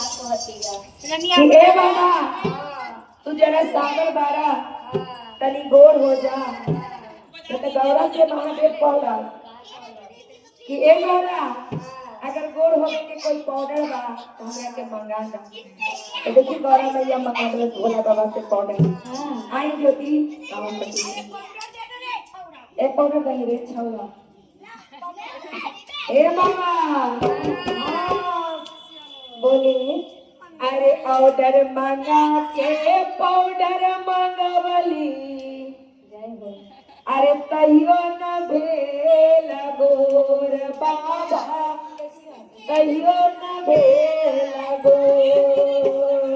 कि ए बाबा तू जरा सागर बारा तनी गोर हो जा। तो गौरा से महादेव कहला कि ए गौरा अगर गोर होने के कोई पाउडर बा तो हमरा के मंगा दा। तो देखी गौरा मैया मंगा दे भोला बाबा से पाउडर। आई ज्योति ए पाउडर दही रे छौला ए बाबा बोली अरे ऑर्डर मंगा के पाउडर मंगवली अरे तैयो न भेल गोर बाबा तैयो न भेल गोर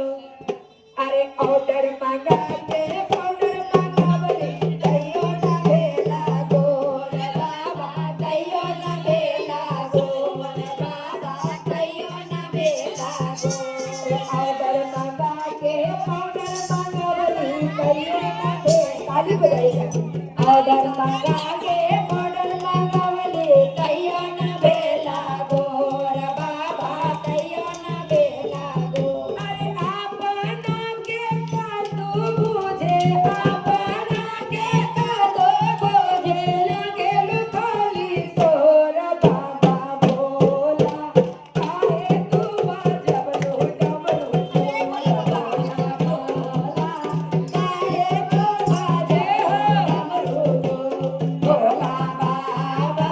अरे ऑर्डर मंगा के पाउडर मंगवली तैयो न भेल गोर बाबा तैयो न भेल गोर बाबा तैयो न भेल गोर ऑर्डर मंगा के पाउडर मंगवली तैयो न भेल ताली बजाइएगा ऑर्डर मंगा के पाउडर मंगवली तैयो न भेला गोर बाबा तैयो न भेला गोर अरे अपना के कादो बुझे अपना के कादो बुझे लगेल खाली तोर बाबा भोला काहे तू जब लो डमरू भोला भोला काहे तू बाजे भोला बाबा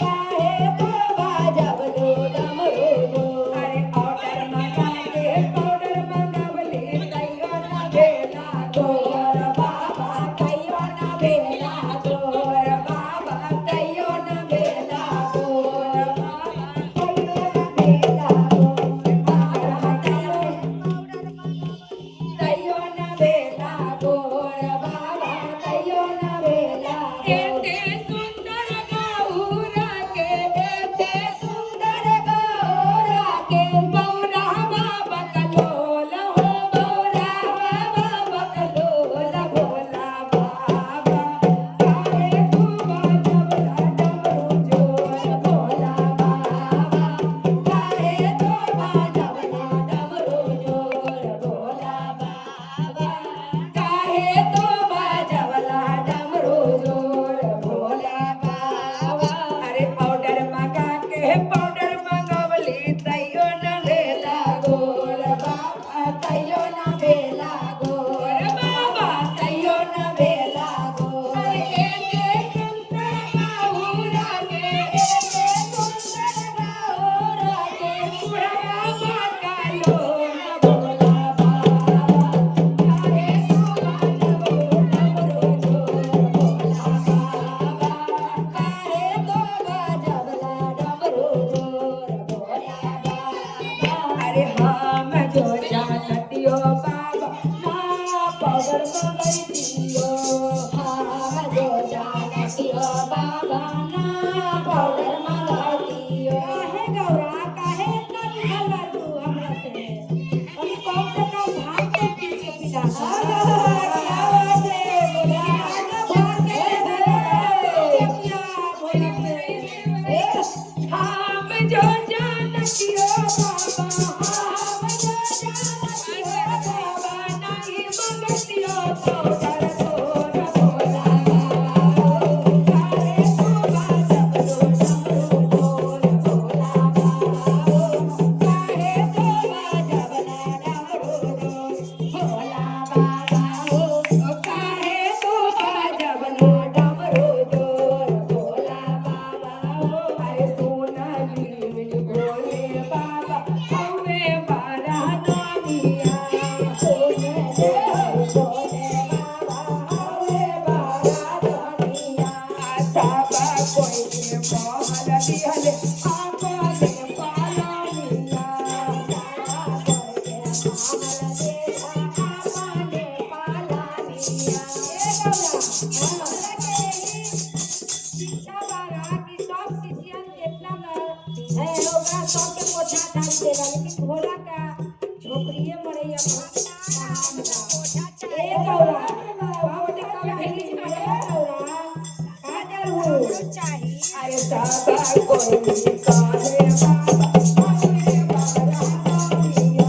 काहे तो बाजब लो डमरू अरे ऑर्डर मंगा के पाउडर मंगवली तैयो न भेला गोर बाबा तैयो न भेला गोर बाबा तैयो न भेला गोर बाबा तैयो न भेला गोर बाबा तैयो न भेला गोर बाबा तैयो न भेला एते सुंदर गौरा के एते सुंदर गौरा के गौरा बाबा कलोल हो गौरा बाबा कलोल भोला बाबा काहे तू बाजब डमरू जोर भोला बाबा काहे तू बाजब डमरू जोर भोला बाबा काहे तू बाजबला डमरू जोर भोला बाबा अरे पाउडर मंगा के पाउडर मंगवली तैयो न भेला गोर बाबा तैयो न भेला गोर बाबा तैयो न भेला गोर एके सुंदर गौरा के एके सुंदर गौरा के बुढ़वा कलोल भोला बाबा काहे तू बाजब डमरू जोर भोला बाबा काहे तो बाजबला डमरू जोर भोला बाबा अरे हम जो जानतियो बाबा ना पाउडर मंगैतियो हम जो जानतियो बाबा ना पाउडर मंगैतियो काहे गौरा काहे इतना निकला तू हमरा से हम कौन से का भाग के पी के पिला क्या बात है बोला भाग के क्या बोला हम जो जानतियो बाबा हम जो जानतियो बाबा नहीं मंगतियो पाउडर तोर भोला बाबा काहे तू बाजब लो डमरू जोर भोला बाबा काहे तू बाजबला डमरू जोर भोला बाबा काहे तू बाजब लो डमरू जोर भोला बाबा अरे सोनाली भोले बाबा हमें बारा नानिया सोने दे भोले बाबा हमें बारा नानिया साबा कोई के महल दिहले आपने पालानिया साबा कोई के महल दिहले आपने पालानिया शिक्षा बारा की सब शिष्यन जितना है ओकरा सबके पोछा डाल देगा लेकिन भोला का झोपड़िए मरैया ए गौरा बाबा कब भेली मरे गौरा का जरूर चाहिए अरे साबा कोई काहे बाबा हमें बारा नानिया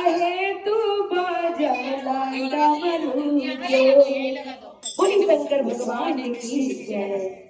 काहे तू बजला डमरू जो। बोली शंकर भगवान की जय।